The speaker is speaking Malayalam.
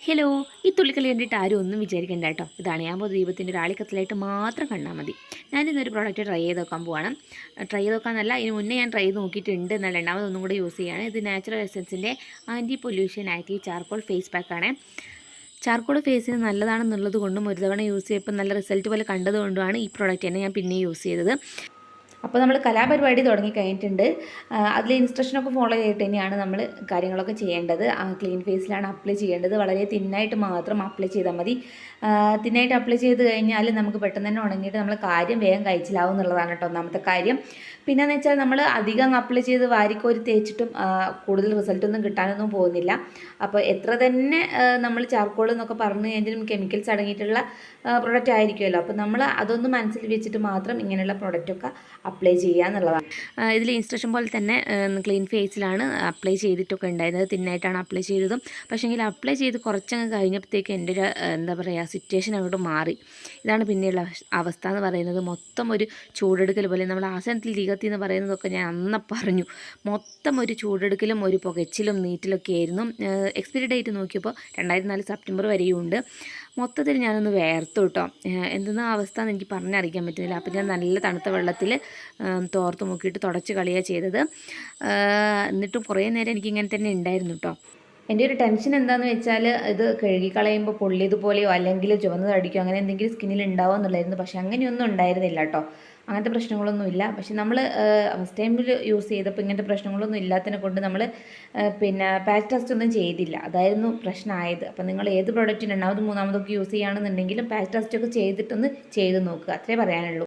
ഹലോ, ഈ തുള്ളിക്കളി കണ്ടിട്ട് ആരും ഒന്നും വിചാരിക്കേണ്ട കേട്ടോ. ഇത് അണയാമ്പോ ദീപത്തിൻ്റെ ഒരു ആളിക്കത്തിലായിട്ട് മാത്രം കണ്ടാൽ മതി. ഞാനിന്നൊരു പ്രോഡക്റ്റ് ട്രൈ ചെയ്ത് നോക്കാൻ പോവാണ്. ട്രൈ ചെയ്ത് നോക്കാമെന്നല്ല, ഇതിന് മുന്നേ ഞാൻ ട്രൈ ചെയ്ത് നോക്കിയിട്ടുണ്ട്. എന്നാൽ രണ്ടാമതൊന്നും കൂടെ യൂസ് ചെയ്യുകയാണ്. ഇത് നാച്ചുറൽ എസൻസിൻ്റെ anti pollution active charcoal face പാക്കാണ്. ചാർക്കോൾ ഫേസിന് നല്ലതാണെന്നുള്ളത് കൊണ്ടും ഒരു തവണ യൂസ് ചെയ്തപ്പോൾ നല്ല റിസൾട്ട് പോലെ കണ്ടതുകൊണ്ടുമാണ് ഈ പ്രോഡക്റ്റ് തന്നെ ഞാൻ പിന്നെ യൂസ് ചെയ്തത്. അപ്പോൾ നമ്മൾ കലാപരിപാടി തുടങ്ങി കഴിഞ്ഞിട്ടുണ്ട്. അതിൽ ഇൻസ്ട്രക്ഷനൊക്കെ ഫോളോ ചെയ്തിട്ട് തന്നെയാണ് നമ്മൾ കാര്യങ്ങളൊക്കെ ചെയ്യേണ്ടത്. ക്ലീൻ ഫേസിലാണ് അപ്ലൈ ചെയ്യേണ്ടത്. വളരെ തിന്നായിട്ട് മാത്രം അപ്ലൈ ചെയ്താൽ മതി. തിന്നായിട്ട് അപ്ലൈ ചെയ്ത് കഴിഞ്ഞാൽ നമുക്ക് പെട്ടെന്ന് തന്നെ ഉണങ്ങിയിട്ട് നമ്മൾ കാര്യം വേഗം കഴിച്ചിലാവും എന്നുള്ളതാണ് കേട്ടോ ഒന്നാമത്തെ കാര്യം. പിന്നെയെന്ന് വെച്ചാൽ നമ്മൾ അധികം അപ്ലൈ ചെയ്ത് വാരിക്കോരി തേച്ചിട്ടും കൂടുതൽ റിസൾട്ടൊന്നും കിട്ടാനൊന്നും പോകുന്നില്ല. അപ്പോൾ എത്ര തന്നെ നമ്മൾ ചാർക്കോൾ എന്നൊക്കെ പറഞ്ഞു കഴിഞ്ഞാലും കെമിക്കൽസ് അടങ്ങിയിട്ടുള്ള പ്രൊഡക്റ്റ് ആയിരിക്കുമല്ലോ. അപ്പോൾ നമ്മൾ അതൊന്നും മനസ്സിൽ വെച്ചിട്ട് മാത്രം ഇങ്ങനെയുള്ള പ്രൊഡക്റ്റൊക്കെ അപ്ലൈ ചെയ്യുക എന്നുള്ളതാണ്. ഇതിൽ ഇൻസ്ട്രക്ഷൻ പോലെ തന്നെ ക്ലീൻ ഫേസിലാണ് അപ്ലൈ ചെയ്തിട്ടൊക്കെ ഉണ്ടായിരുന്നത്. തിന്നായിട്ടാണ് അപ്ലൈ ചെയ്തതും. പക്ഷേങ്കിൽ അപ്ലൈ ചെയ്ത് കുറച്ചങ്ങ് കഴിഞ്ഞപ്പോഴത്തേക്ക് എൻ്റെ ഒരു എന്താ പറയുക സിറ്റുവേഷൻ അങ്ങോട്ട് മാറി. ഇതാണ് പിന്നെയുള്ള അവസ്ഥ എന്ന് പറയുന്നത്. മൊത്തം ഒരു ചൂടെടുക്കൽ പോലെ നമ്മൾ ആസനത്തിൽ തീകത്തി എന്ന് പറയുന്നതൊക്കെ ഞാൻ അന്ന് പറഞ്ഞു. മൊത്തം ഒരു ചൂടെടുക്കലും ഒരു പുകച്ചിലും നീറ്റിലൊക്കെ ആയിരുന്നു. എക്സ്പയറി ഡേറ്റ് നോക്കിയപ്പോൾ 2004 സെപ്റ്റംബർ വരെയും ഉണ്ട്. മൊത്തത്തിൽ ഞാനൊന്ന് വേർത്തു കേട്ടോ. എന്തെന്നാ അവസ്ഥ എന്ന് എനിക്ക് പറഞ്ഞറിയിക്കാൻ പറ്റുന്നില്ല. അപ്പോൾ ഞാൻ നല്ല തണുത്ത വെള്ളത്തിൽ തോർത്ത് മുക്കിയിട്ട് തുടച്ച് കളിയാണ് ചെയ്തത്. എന്നിട്ടും കുറേ നേരം എനിക്കിങ്ങനെ തന്നെ ഉണ്ടായിരുന്നു കേട്ടോ. എൻ്റെ ഒരു ടെൻഷൻ എന്താണെന്ന് വെച്ചാൽ ഇത് കഴുകിക്കളയുമ്പോൾ പൊള്ളിയതുപോലെയോ അല്ലെങ്കിൽ ചുവന്നതടിക്കോ അങ്ങനെ എന്തെങ്കിലും സ്കിന്നിൽ ഉണ്ടാവുമോ എന്നുള്ളായിരുന്നു. പക്ഷെ അങ്ങനെയൊന്നും ഉണ്ടായിരുന്നില്ല കേട്ടോ. അങ്ങനത്തെ പ്രശ്നങ്ങളൊന്നുമില്ല. പക്ഷെ നമ്മൾ ഫസ്റ്റ് ടൈമിൽ യൂസ് ചെയ്തപ്പോൾ ഇങ്ങനത്തെ പ്രശ്നങ്ങളൊന്നും ഇല്ലാത്തതിനെ കൊണ്ട് നമ്മൾ പിന്നെ പാച്ച് ടെസ്റ്റ് ഒന്നും ചെയ്തില്ല. അതായിരുന്നു പ്രശ്നമായത്. അപ്പോൾ നിങ്ങൾ ഏത് പ്രോഡക്റ്റ് രണ്ടാമതും മൂന്നാമതൊക്കെ യൂസ് ചെയ്യുകയാണെന്നുണ്ടെങ്കിലും പാച്ച് ടെസ്റ്റൊക്കെ ചെയ്തിട്ടൊന്ന് ചെയ്ത് നോക്കുക. അത്രേ പറയാനുള്ളൂ.